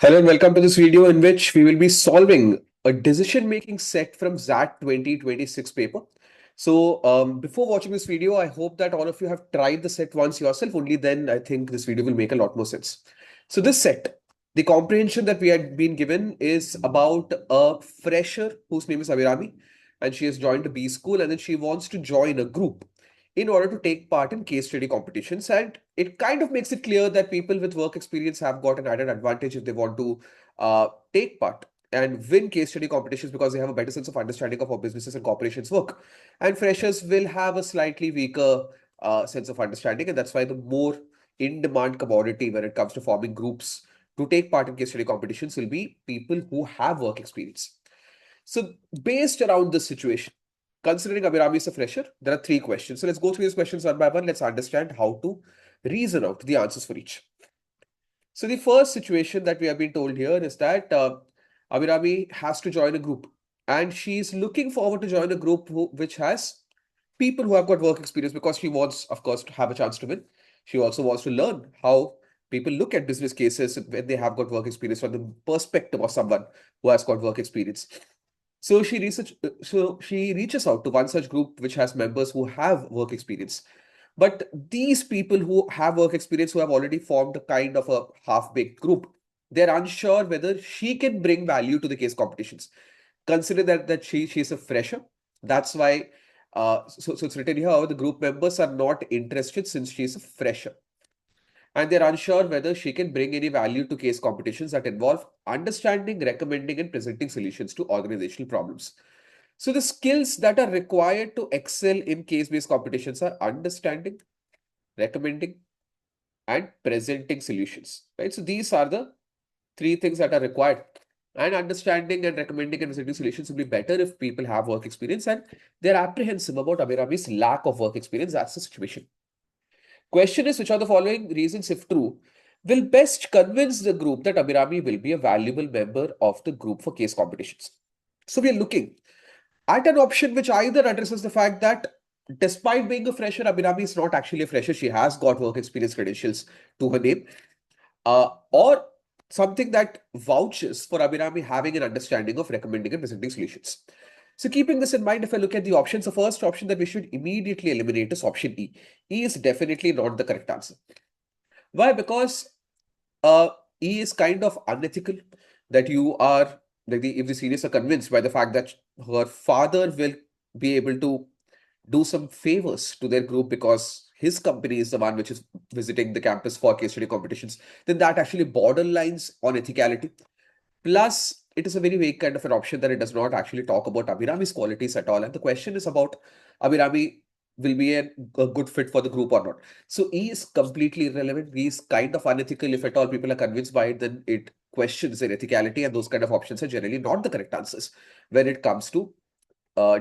Hello and welcome to this video in which we will be solving a decision-making set from XAT 2026 paper. Before watching this video, I hope that all of you have tried the set once yourself. Only then I think this video will make a lot more sense. So this set, the comprehension that we had been given is about a fresher whose name is Abirami, and she has joined a B school and then she wants to join a group in order to take part in case study competitions. And it kind of makes it clear that people with work experience have got an added advantage if they want to take part and win case study competitions because they have a better sense of understanding of how businesses and corporations work. And freshers will have a slightly weaker sense of understanding. And that's why the more in-demand commodity when it comes to forming groups to take part in case study competitions will be people who have work experience. So based around this situation, considering Abirami is a fresher, there are three questions. So let's go through these questions one by one. Let's understand how to reason out the answers for each. So the first situation that we have been told here is that Abirami has to join a group and she's looking forward to join a group which has people who have got work experience because she wants, of course, to have a chance to win. She also wants to learn how people look at business cases when they have got work experience from the perspective of someone who has got work experience. So she reaches out to one such group which has members who have work experience. But these people who have work experience, who have already formed a kind of a half-baked group, they're unsure whether she can bring value to the case competitions. Consider that she's a fresher. That's why so it's written here the group members are not interested since she's a fresher and they're unsure whether she can bring any value to case competitions that involve understanding, recommending, and presenting solutions to organizational problems. So the skills that are required to excel in case-based competitions are understanding, recommending, and presenting solutions. Right. So these are the three things that are required. And understanding and recommending and presenting solutions will be better if people have work experience and they're apprehensive about Abirami's lack of work experience. That's the situation. Question is, which are the following reasons, if true, will best convince the group that Abirami will be a valuable member of the group for case competitions? So we are looking at an option which either addresses the fact that despite being a fresher, Abirami is not actually a fresher. She has got work experience credentials to her name, or something that vouches for Abirami having an understanding of recommending and presenting solutions. So keeping this in mind, if I look at the options, the first option that we should immediately eliminate is option E. E is definitely not the correct answer. Why? Because uh, E is kind of unethical that you are, like if the seniors are convinced by the fact that her father will be able to do some favors to their group because his company is the one which is visiting the campus for case study competitions, then that actually borderlines on ethicality. Plus, it is a very vague kind of an option that it does not actually talk about Abirami's qualities at all. And the question is about Abirami will be a good fit for the group or not. So E is completely irrelevant. E is kind of unethical. If at all people are convinced by it, then it questions their ethicality. And those kind of options are generally not the correct answers when it comes to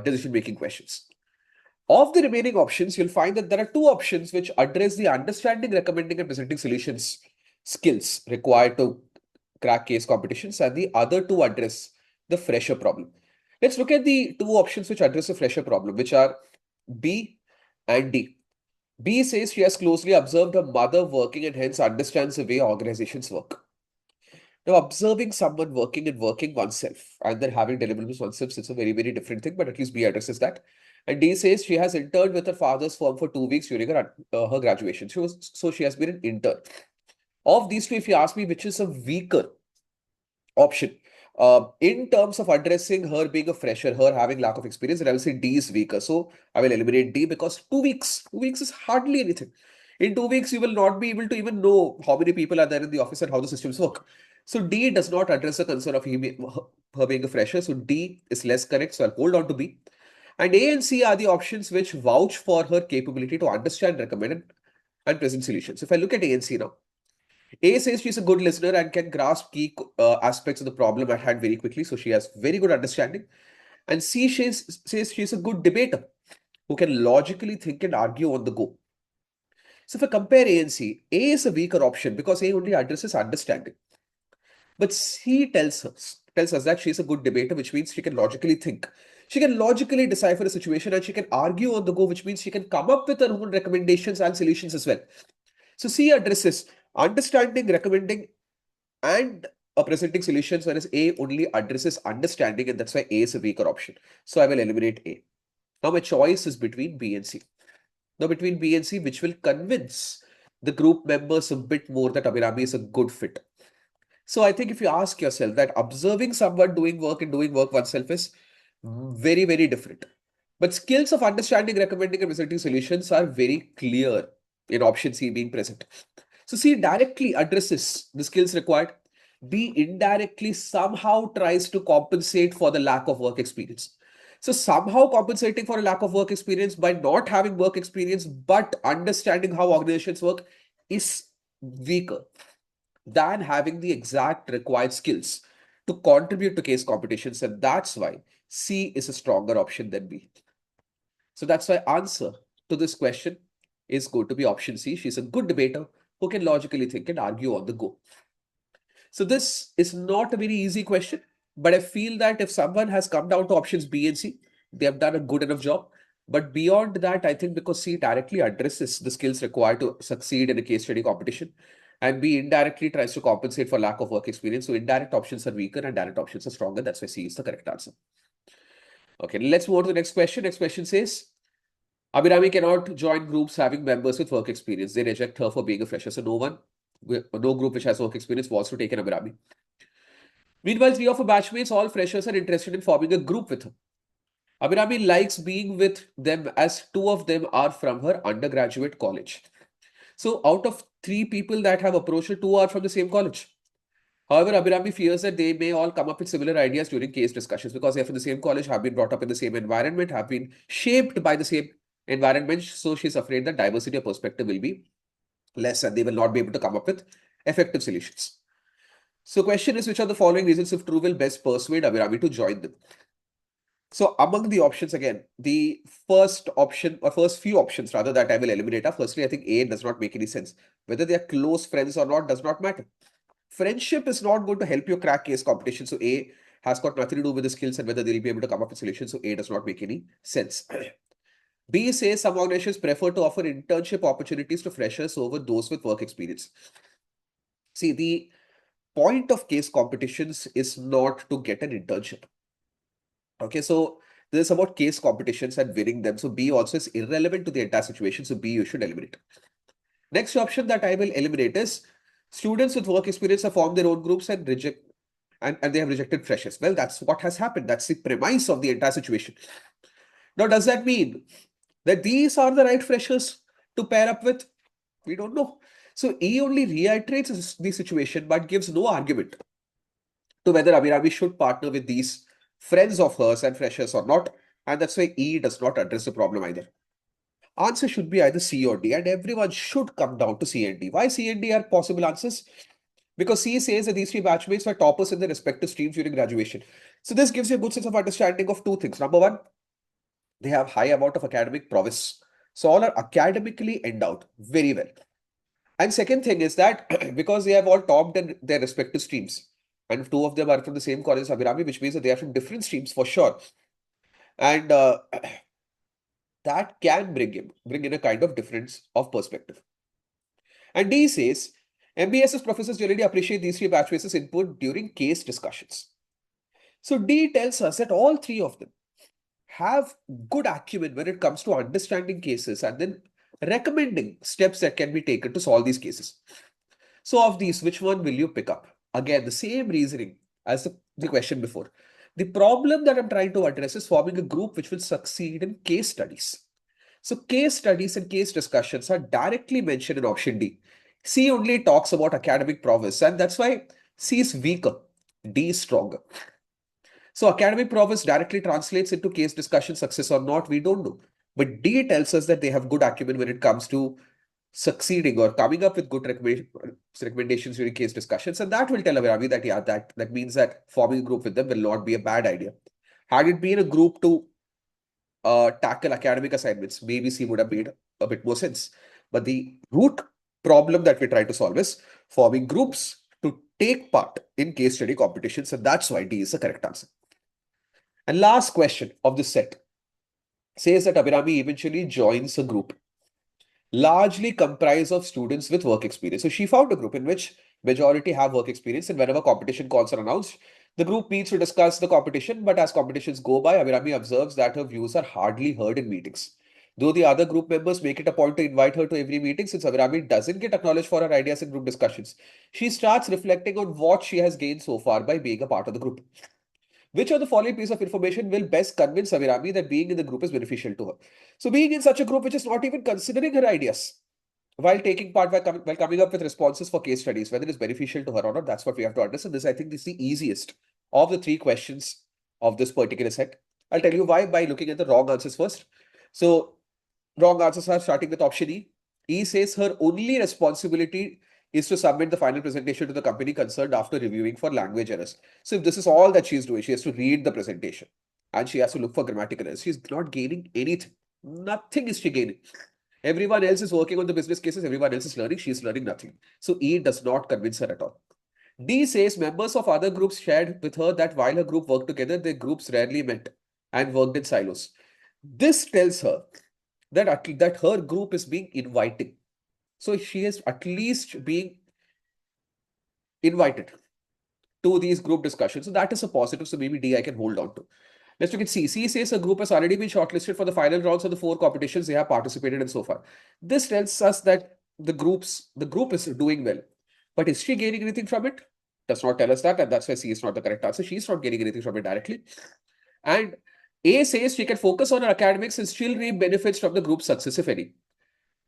decision-making questions. Of the remaining options, you'll find that there are two options which address the understanding, recommending, and presenting solutions skills required to crack case competitions, and the other two address the fresher problem. Let's look at the two options which address the fresher problem, which are B and D. B says she has closely observed her mother working and hence understands the way organizations work. Now, observing someone working and working oneself and then having deliverables oneself is a very, very different thing, but at least B addresses that. And D says she has interned with her father's firm for 2 weeks during her graduation. So she has been an intern. Of these two, if you ask me which is a weaker option, in terms of addressing her being a fresher, her having lack of experience, and I will say D is weaker. So I will eliminate D because 2 weeks is hardly anything. In 2 weeks, you will not be able to even know how many people are there in the office and how the systems work. So D does not address the concern of her being a fresher. So D is less correct. So I'll hold on to B. And A and C are the options which vouch for her capability to understand, recommend, and present solutions. If I look at A and C now, A says she's a good listener and can grasp key aspects of the problem at hand very quickly. So she has very good understanding. And says she's a good debater who can logically think and argue on the go. So if I compare A and C, A is a weaker option because A only addresses understanding. But C tells us that she's a good debater, which means she can logically think. She can logically decipher a situation and she can argue on the go, which means she can come up with her own recommendations and solutions as well. So C addresses understanding, recommending, and presenting solutions, whereas A only addresses understanding, and that's why A is a weaker option. So I will eliminate A. Now my choice is between B and C. Now between B and C, which will convince the group members a bit more that Abirami is a good fit. So I think if you ask yourself that observing someone doing work and doing work oneself is very, very different. But skills of understanding, recommending, and presenting solutions are very clear in option C being present. So C directly addresses the skills required. B indirectly somehow tries to compensate for the lack of work experience. So somehow compensating for a lack of work experience by not having work experience but understanding how organizations work is weaker than having the exact required skills to contribute to case competitions, and that's why C is a stronger option than B. So that's why answer to this question is going to be option C. She's a good debater who can logically think and argue on the go. So this is not a very easy question, but I feel that if someone has come down to options B and C, they have done a good enough job. But beyond that, I think because C directly addresses the skills required to succeed in a case study competition, and B indirectly tries to compensate for lack of work experience. So indirect options are weaker and direct options are stronger. That's why C is the correct answer. Okay, let's move on to the next question. Next question says, Abirami cannot join groups having members with work experience. They reject her for being a fresher. So no group which has work experience wants to take an Abirami. Meanwhile, three of her batchmates, all freshers, are interested in forming a group with her. Abirami likes being with them as two of them are from her undergraduate college. So out of three people that have approached her, two are from the same college. However, Abirami fears that they may all come up with similar ideas during case discussions because they're from the same college, have been brought up in the same environment, have been shaped by the same environment. So she's afraid that diversity of perspective will be less and they will not be able to come up with effective solutions. So question is, which of the following reasons, if true, will best persuade Abirami to join them? So among the options, again, the first option or first few options rather that I will eliminate are, firstly, I think A does not make any sense. Whether they are close friends or not does not matter. Friendship is not going to help you crack case competition. So A has got nothing to do with the skills and whether they'll be able to come up with solutions. So A does not make any sense. B says some organizations prefer to offer internship opportunities to freshers over those with work experience. See, the point of case competitions is not to get an internship. Okay, so this is about case competitions and winning them. So B also is irrelevant to the entire situation. So B you should eliminate. Next option that I will eliminate is students with work experience have formed their own groups and they have rejected freshers. Well, that's what has happened. That's the premise of the entire situation. Now, does that mean that these are the right freshers to pair up with? We don't know. So E only reiterates the situation but gives no argument to whether Abirami should partner with these friends of hers and freshers or not. And that's why E does not address the problem either. Answer should be either C or D, and everyone should come down to C and D. Why C and D are possible answers? Because C says that these three batchmates were toppers in their respective streams during graduation. So this gives you a good sense of understanding of two things. Number one, they have high amount of academic prowess. So all are academically endowed very well. And second thing is that because they have all topped in their respective streams, and two of them are from the same college as Abirami, which means that they are from different streams for sure. And that can bring in a kind of difference of perspective. And D says, MBS's professors generally appreciate these three batchmates' input during case discussions. So D tells us that all three of them have good acumen when it comes to understanding cases and then recommending steps that can be taken to solve these cases. So of these, which one will you pick up? Again, the same reasoning as the question before. The problem that I'm trying to address is forming a group which will succeed in case studies. So case studies and case discussions are directly mentioned in option D. C only talks about academic prowess, and that's why C is weaker, D is stronger. So academic prowess directly translates into case discussion success or not, we don't know. But D tells us that they have good acumen when it comes to succeeding or coming up with good recommendations during case discussions. And that will tell Abirami that, yeah, that means that forming a group with them will not be a bad idea. Had it been a group to tackle academic assignments, maybe C would have made a bit more sense. But the root problem that we try to solve is forming groups to take part in case study competitions. And that's why D is the correct answer. And last question of this set says that Abirami eventually joins a group largely comprised of students with work experience. So she found a group in which Majority have work experience, and whenever competition calls are announced, the group meets to discuss the competition. But as competitions go by, Abirami observes that her views are hardly heard in meetings. Though the other group members make it a point to invite her to every meeting, since Abirami doesn't get acknowledged for her ideas in group discussions, she starts reflecting on what she has gained so far by being a part of the group. Which of the following piece of information will best convince Abirami that being in the group is beneficial to her? So, being in such a group which is not even considering her ideas while taking part, while coming up with responses for case studies, whether it's beneficial to her or not, that's what we have to understand. This, I think, is the easiest of the three questions of this particular set. I'll tell you why by looking at the wrong answers first. So, wrong answers are starting with option E. E says her only responsibility is to submit the final presentation to the company concerned after reviewing for language errors. So, if this is all that she's doing, she has to read the presentation and she has to look for grammatical errors. She's not gaining anything. Nothing is she gaining. Everyone else is working on the business cases, everyone else is learning, she's learning nothing. So E does not convince her at all. D says members of other groups shared with her that while her group worked together, their groups rarely met and worked in silos. This tells her that her group is being inviting. So she is at least being invited to these group discussions. So that is a positive. So maybe D I can hold on to. Let's look at C. C says a group has already been shortlisted for the final rounds of the 4 competitions they have participated in so far. This tells us that the group is doing well. But is she gaining anything from it? Does not tell us that, and that's why C is not the correct answer. She's not getting anything from it directly. And A says she can focus on her academics and still reap benefits from the group's success, if any.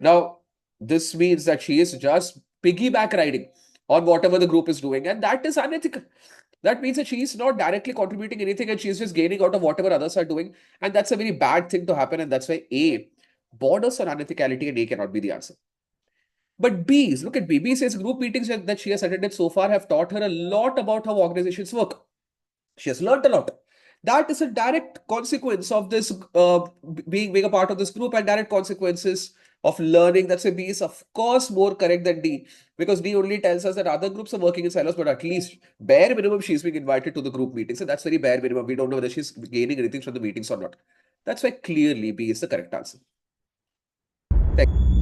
Now, this means that she is just piggyback riding on whatever the group is doing, and that is unethical. That means that she is not directly contributing anything and she's just gaining out of whatever others are doing. And that's a very bad thing to happen. And that's why A borders on unethicality and A cannot be the answer. But B, look at B. B says group meetings that she has attended so far have taught her a lot about how organizations work. She has learned a lot. That is a direct consequence of this being a part of this group and direct consequences of learning. That's why B is of course more correct than D, because D only tells us that other groups are working in silos, but at least bare minimum she's being invited to the group meetings. So that's very bare minimum. We don't know whether she's gaining anything from the meetings or not. That's why clearly B is the correct answer. Thank you.